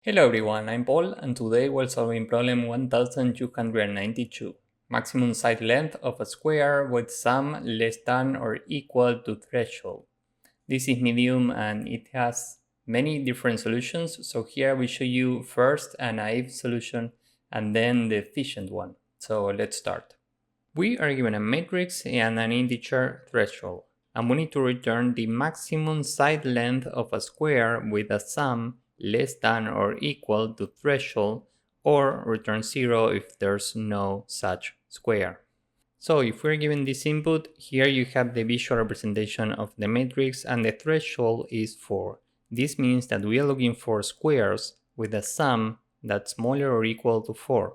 Hello everyone, I'm Paul and today we're solving problem 1292. Maximum side length of a square with sum less than or equal to threshold. This is medium and it has many different solutions, so here we show you first a naive solution and then the efficient one. So let's start. We are given a matrix and an integer threshold, and we need to return the maximum side length of a square with a sum less than or equal to threshold, or return 0 if there's no such square. So if we're given this input, here you have the visual representation of the matrix and the threshold is 4. This means that we are looking for squares with a sum that's smaller or equal to 4.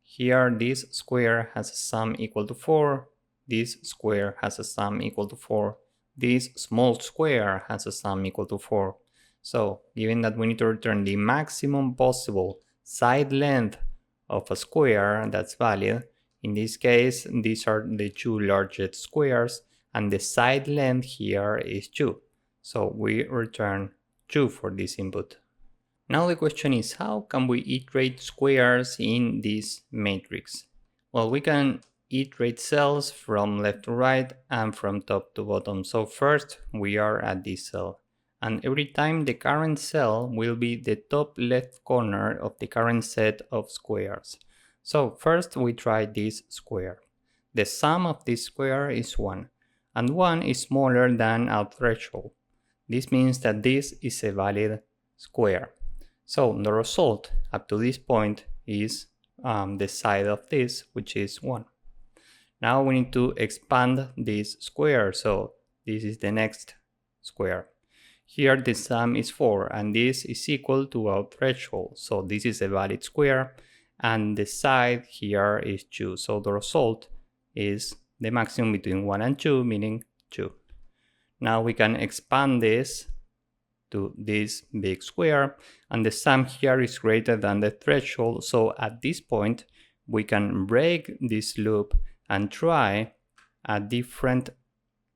Here this square has a sum equal to 4, this square has a sum equal to 4, this small square has a sum equal to 4. So given that we need to return the maximum possible side length of a square that's valid, in this case these are the two largest squares and the side length here is 2. So we return 2 for this input. Now the question is, how can we iterate squares in this matrix? Well, we can iterate cells from left to right and from top to bottom. So first we are at this cell, and every time the current cell will be the top left corner of the current set of squares. So first we try this square. The sum of this square is 1, and 1 is smaller than our threshold. This means that this is a valid square. So the result up to this point is the side of this, which is 1. Now we need to expand this square, so this is the next square. Here the sum is 4 and this is equal to our threshold, so this is a valid square, and the side here is 2, so the result is the maximum between 1 and 2, meaning 2. Now we can expand this to this big square, and the sum here is greater than the threshold, so at this point we can break this loop and try a different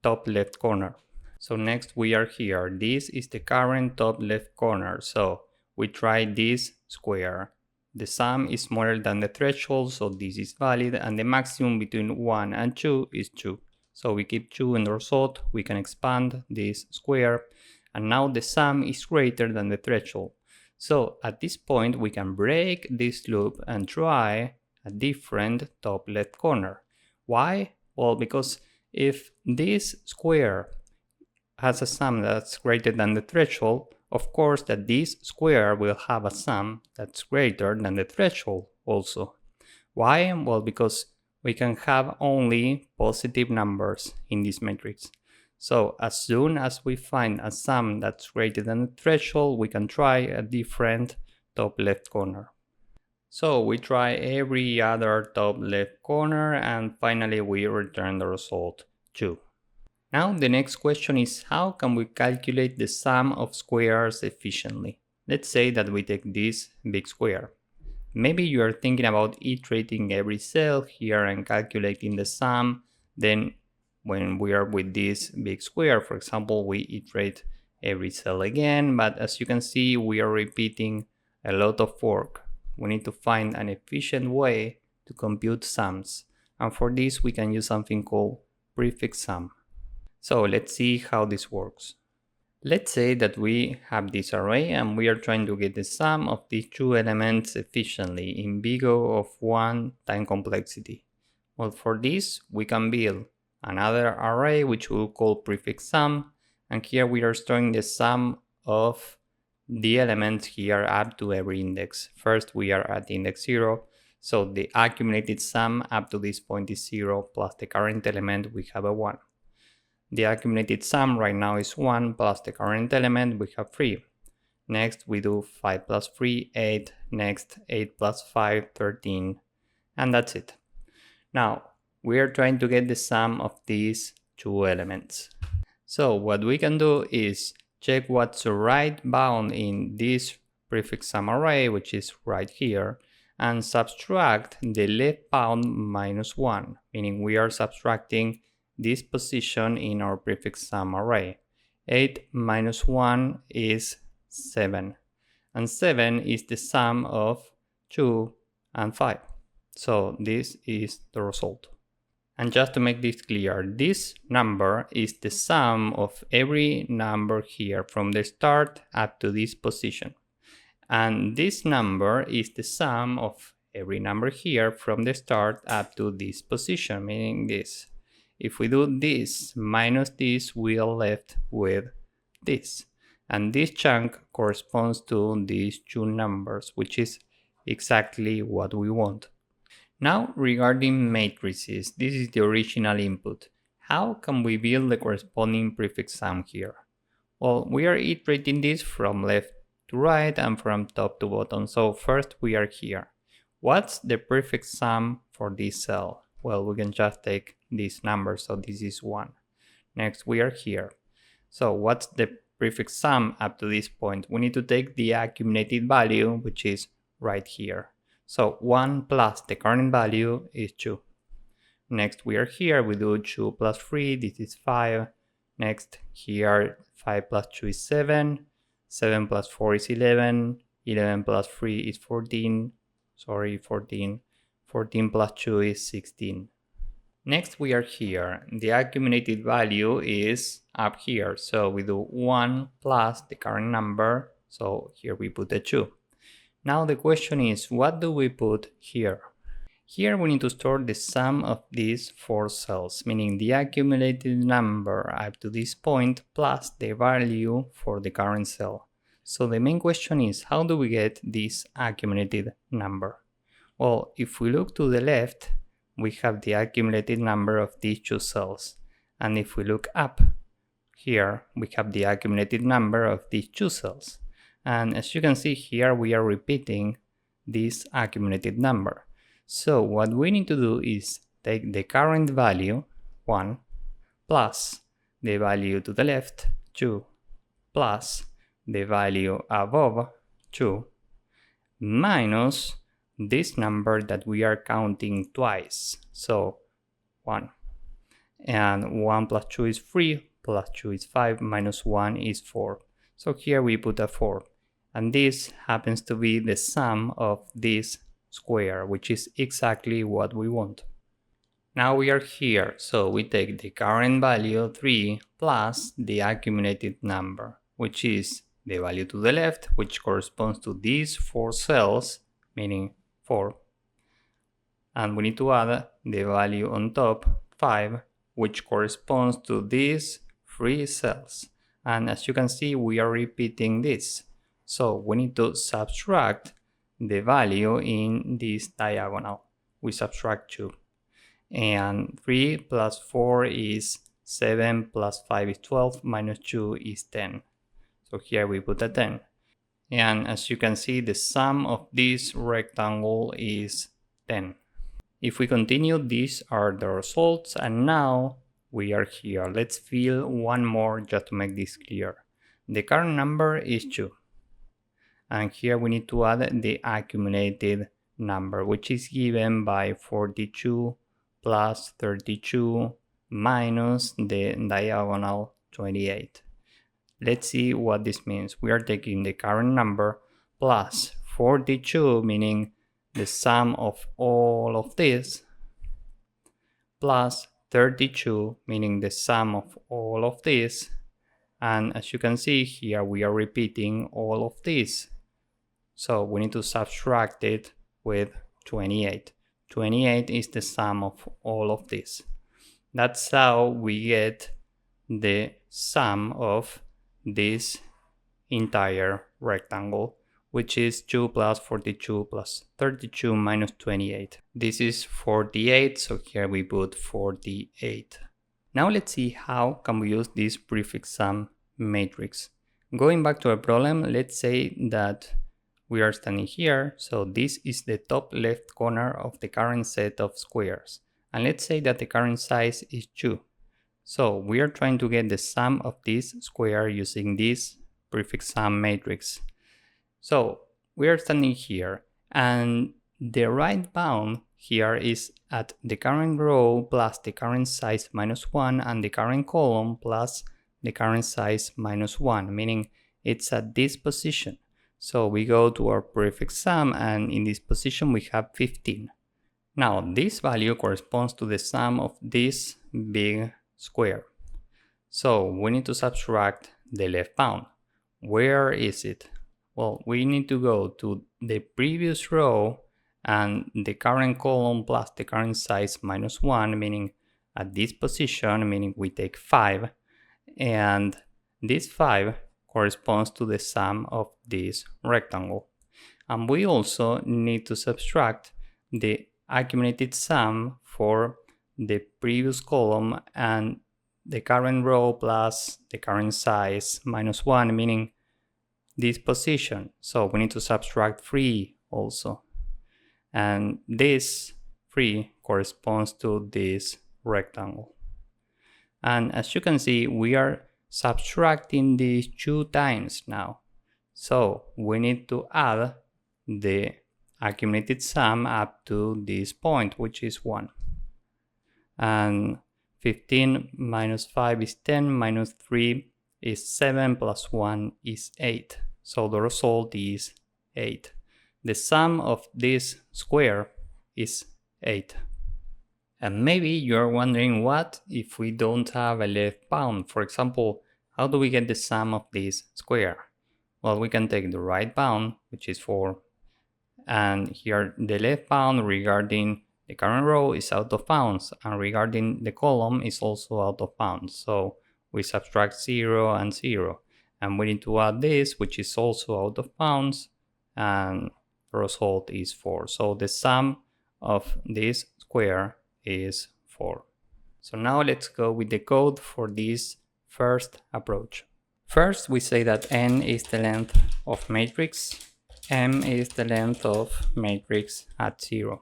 top left corner. So next we are here, this is the current top left corner, so we try this square. The sum is smaller than the threshold, so this is valid, and the maximum between 1 and 2 is 2. So we keep 2 in the result, we can expand this square, and now the sum is greater than the threshold. So at this point we can break this loop and try a different top left corner. Why? Well, because if this square has a sum that's greater than the threshold, of course that this square will have a sum that's greater than the threshold also. Why? Well, because we can have only positive numbers in this matrix. So as soon as we find a sum that's greater than the threshold, we can try a different top left corner. So we try every other top left corner and finally we return the result 2. Now the next question is, how can we calculate the sum of squares efficiently? Let's say that we take this big square. Maybe you are thinking about iterating every cell here and calculating the sum. Then when we are with this big square, for example, we iterate every cell again, but as you can see, we are repeating a lot of work. We need to find an efficient way to compute sums, and for this we can use something called prefix sum. So let's see how this works. Let's say that we have this array and we are trying to get the sum of these two elements efficiently in big O of 1 time complexity. Well, for this we can build another array which we'll call prefix sum, and here we are storing the sum of the elements here up to every index. First we are at index 0, so the accumulated sum up to this point is 0 plus the current element we have a 1. The accumulated sum right now is 1 plus the current element we have 3. Next we do 5 plus 3, 8, next 8 plus 5, 13, and that's it. Now we are trying to get the sum of these two elements. So what we can do is check what's the right bound in this prefix sum array, which is right here, and subtract the left bound minus 1, meaning we are subtracting this position in our prefix sum array. 8 minus 1 is 7. and 7 is the sum of 2 and 5. So this is the result. And just to make this clear, this number is the sum of every number here from the start up to this position. And this number is the sum of every number here from the start up to this position, meaning this. If we do this minus this, we are left with this. And this chunk corresponds to these two numbers, which is exactly what we want. Now, regarding matrices, this is the original input. How can we build the corresponding prefix sum here? Well, we are iterating this from left to right and from top to bottom. So first we are here. What's the prefix sum for this cell? Well, we can just take this number, so this is 1. Next we are here. So what's the prefix sum up to this point? We need to take the accumulated value, which is right here. So 1 plus the current value is 2. Next we are here, we do 2 plus 3, this is 5. Next here, 5 plus 2 is 7. 7 plus 4 is 11. 11 plus 3 is 14. 14. 14 plus 2 is 16. Next we are here. The accumulated value is up here. So we do 1 plus the current number. So here we put the 2. Now the question is, what do we put here? Here we need to store the sum of these 4 cells, meaning the accumulated number up to this point plus the value for the current cell. So the main question is, how do we get this accumulated number? Well, if we look to the left, we have the accumulated number of these 2 cells. And if we look up here, we have the accumulated number of these 2 cells. And as you can see here, we are repeating this accumulated number. So what we need to do is take the current value, 1, plus the value to the left, 2, plus the value above, 2, minus this number that we are counting twice. So 1. And 1 plus 2 is 3, plus 2 is 5, minus 1 is 4. So here we put a 4. And this happens to be the sum of this square, which is exactly what we want. Now we are here, so we take the current value 3 plus the accumulated number, which is the value to the left, which corresponds to these 4 cells, meaning 4. And we need to add the value on top, 5, which corresponds to these 3 cells. And as you can see, we are repeating this. So we need to subtract the value in this diagonal. We subtract 2. And 3 plus 4 is 7, plus 5 is 12, minus 2 is 10. So here we put a 10. And as you can see, the sum of this rectangle is 10. If we continue, these are the results. And now we are here. Let's fill one more just to make this clear. The current number is 2. And here we need to add the accumulated number, which is given by 42 plus 32 minus the diagonal 28. Let's see what this means. We are taking the current number plus 42, meaning the sum of all of this, plus 32, meaning the sum of all of this. And as you can see here, we are repeating all of this. So we need to subtract it with 28. 28 is the sum of all of this. That's how we get the sum of this entire rectangle, which is 2 plus 42 plus 32 minus 28. This is 48, so here we put 48. Now let's see how can we use this prefix sum matrix. Going back to a problem, let's say that we are standing here, so this is the top left corner of the current set of squares. And let's say that the current size is 2. So we are trying to get the sum of this square using this prefix sum matrix. So we are standing here, and the right bound here is at the current row plus the current size minus 1 and the current column plus the current size minus 1, meaning it's at this position. So we go to our prefix sum, and in this position we have 15. Now this value corresponds to the sum of this big square. So we need to subtract the left bound. Where is it? Well, we need to go to the previous row and the current column plus the current size minus 1, meaning at this position, meaning we take 5, and this 5 corresponds to the sum of this rectangle. And we also need to subtract the accumulated sum for the previous column and the current row plus the current size minus 1, meaning this position. So we need to subtract 3 also. And this 3 corresponds to this rectangle. And as you can see, we are subtracting these 2 times now. So we need to add the accumulated sum up to this point, which is 1. And 15 minus 5 is 10, minus 3 is 7, plus 1 is 8. So the result is 8. The sum of this square is 8. And maybe you're wondering, what if we don't have a left bound? For example, how do we get the sum of this square? Well, we can take the right bound, which is 4, and here the left bound regarding the current row is out of bounds, and regarding the column is also out of bounds. So we subtract 0 and 0, and we need to add this, which is also out of bounds, and the result is 4. So the sum of this square is 4. So now let's go with the code for this first approach. First, we say that n is the length of matrix, m is the length of matrix at 0.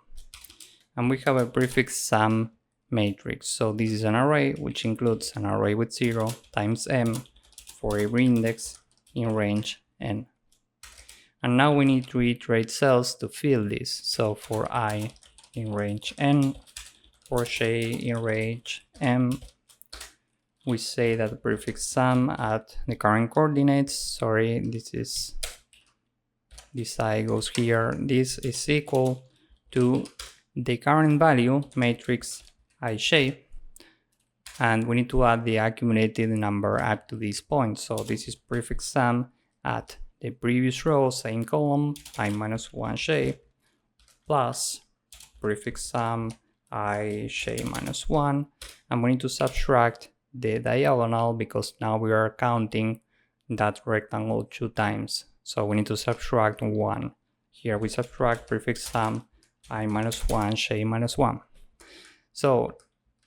And we have a prefix sum matrix. So this is an array which includes an array with 0 times m for every index in range n. And now we need to iterate cells to fill this. So for I in range n, for j in range m, we say that the prefix sum at the current coordinates, this I goes here, this is equal to the current value matrix ij, and we need to add the accumulated number up to this point. So this is prefix sum at the previous row, same column, I minus 1j, plus prefix sum ij minus 1, and we need to subtract the diagonal because now we are counting that rectangle 2 times. So we need to subtract 1. Here we subtract prefix sum I minus 1, j minus 1. So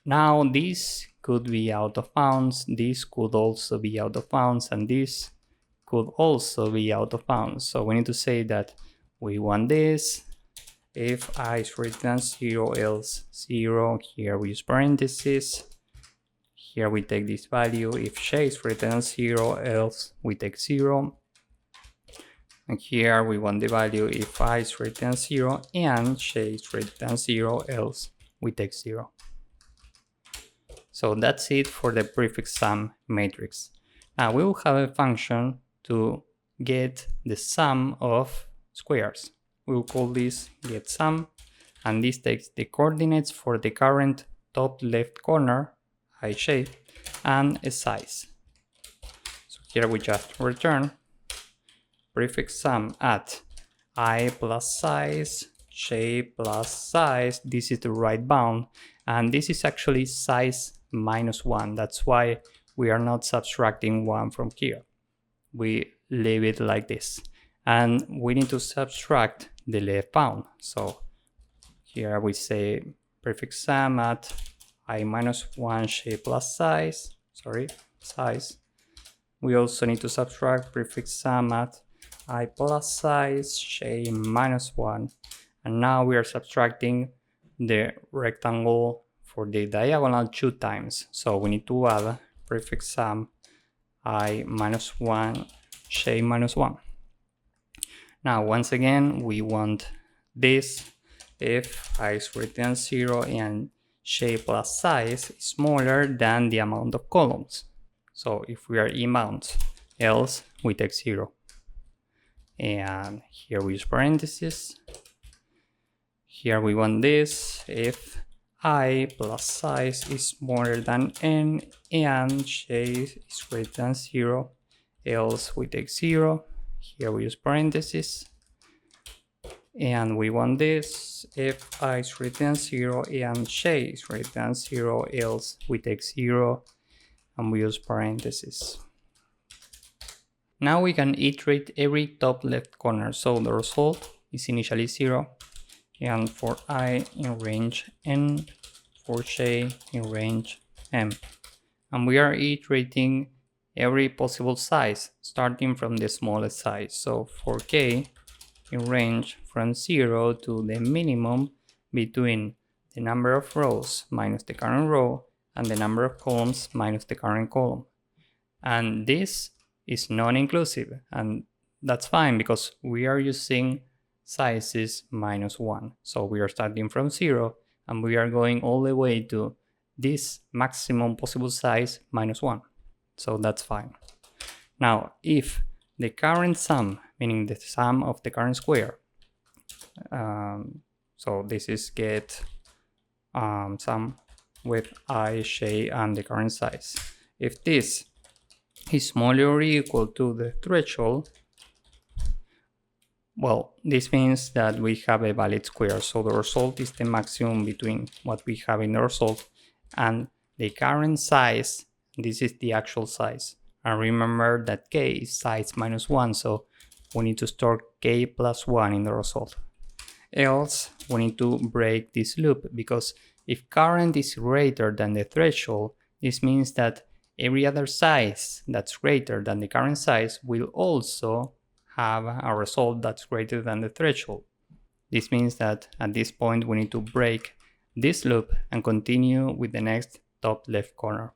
now this could be out of bounds, this could also be out of bounds, and this could also be out of bounds. So we need to say that we want this if I is greater than 0, else 0. Here we use parentheses. Here we take this value if j is greater than 0, else we take 0. And here we want the value if I is greater than 0 and j is greater than 0, else we take 0. So that's it for the prefix sum matrix. Now we will have a function to get the sum of squares. We will call this getSum, and this takes the coordinates for the current top left corner, ij, and a size. So here we just return prefix sum at I plus size, j plus size. This is the right bound, and this is actually size minus 1. That's why we are not subtracting 1 from here. We leave it like this. And we need to subtract the left bound. So here we say prefix sum at I minus 1 j plus size. We also need to subtract prefix sum at I plus size j minus 1. And now we are subtracting the rectangle for the diagonal 2 times. So we need to add prefix sum I minus 1 j minus 1. Now once again we want this if I is greater than 0 and j plus size is smaller than the amount of columns. So if we are in bounds, else we take 0. and here we use parentheses. Here we want this if I plus size is smaller than n and j is greater than 0, else we take 0. Here we use parentheses. And we want this if I is greater than 0 and j is greater than 0, else we take 0 and we use parentheses. Now we can iterate every top left corner, so the result is initially 0, and for I in range n, for j in range m. And we are iterating every possible size, starting from the smallest size. So for k in range from 0 to the minimum between the number of rows minus the current row and the number of columns minus the current column. And this is non-inclusive, and that's fine because we are using sizes minus 1. So we are starting from 0 and we are going all the way to this maximum possible size minus 1. So that's fine. Now, if the current sum, meaning the sum of the current square, so this is get sum with I, j, and the current size. If this is smaller or equal to the threshold, well, this means that we have a valid square. So the result is the maximum between what we have in the result and the current size. This is the actual size. And remember that k is size minus 1, so we need to store k plus 1 in the result. Else, we need to break this loop, because if current is greater than the threshold, this means that every other size that's greater than the current size will also have a result that's greater than the threshold. This means that at this point we need to break this loop and continue with the next top left corner.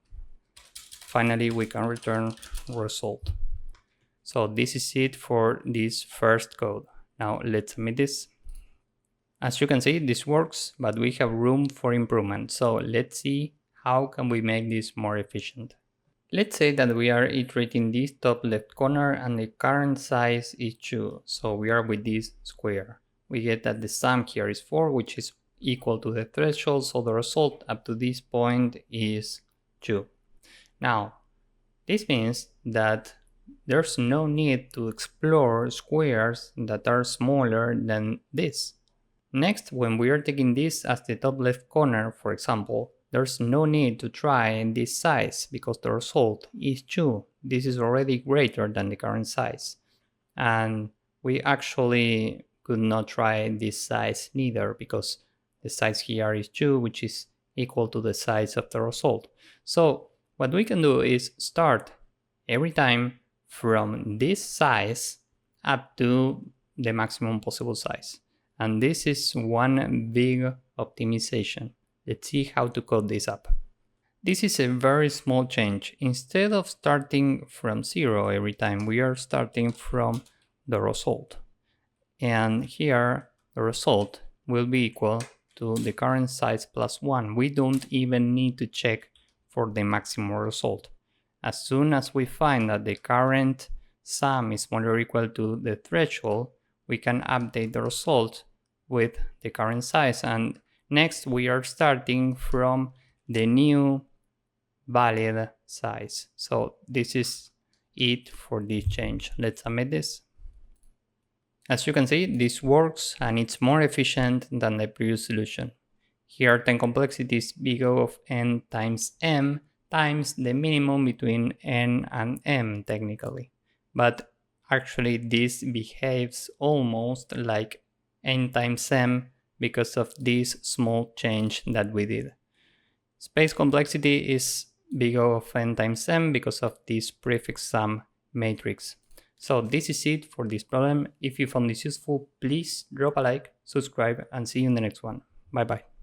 Finally, we can return result. So this is it for this first code. Now let's submit this. As you can see, this works, but we have room for improvement. So let's see how can we make this more efficient. Let's say that we are iterating this top left corner and the current size is 2. So we are with this square. We get that the sum here is 4, which is equal to the threshold. So the result up to this point is 2. Now, this means that there's no need to explore squares that are smaller than this. Next, when we are taking this as the top left corner, for example, there's no need to try this size because the result is 2. This is already greater than the current size. And we actually could not try this size neither because the size here is 2, which is equal to the size of the result. So what we can do is start every time from this size up to the maximum possible size. And this is one big optimization. Let's see how to code this up. This is a very small change. Instead of starting from 0 every time, we are starting from the result. And here, the result will be equal to the current size plus 1. We don't even need to check for the maximum result. As soon as we find that the current sum is smaller or equal to the threshold, we can update the result with the current size. And next, we are starting from the new valid size. So this is it for this change. Let's submit this. As you can see, this works and it's more efficient than the previous solution. Here, time complexity is big O of n times m times the minimum between n and m technically. But actually this behaves almost like n times m because of this small change that we did. Space complexity is big O of n times m because of this prefix sum matrix. So this is it for this problem. If you found this useful, please drop a like, subscribe, and see you in the next one. Bye bye.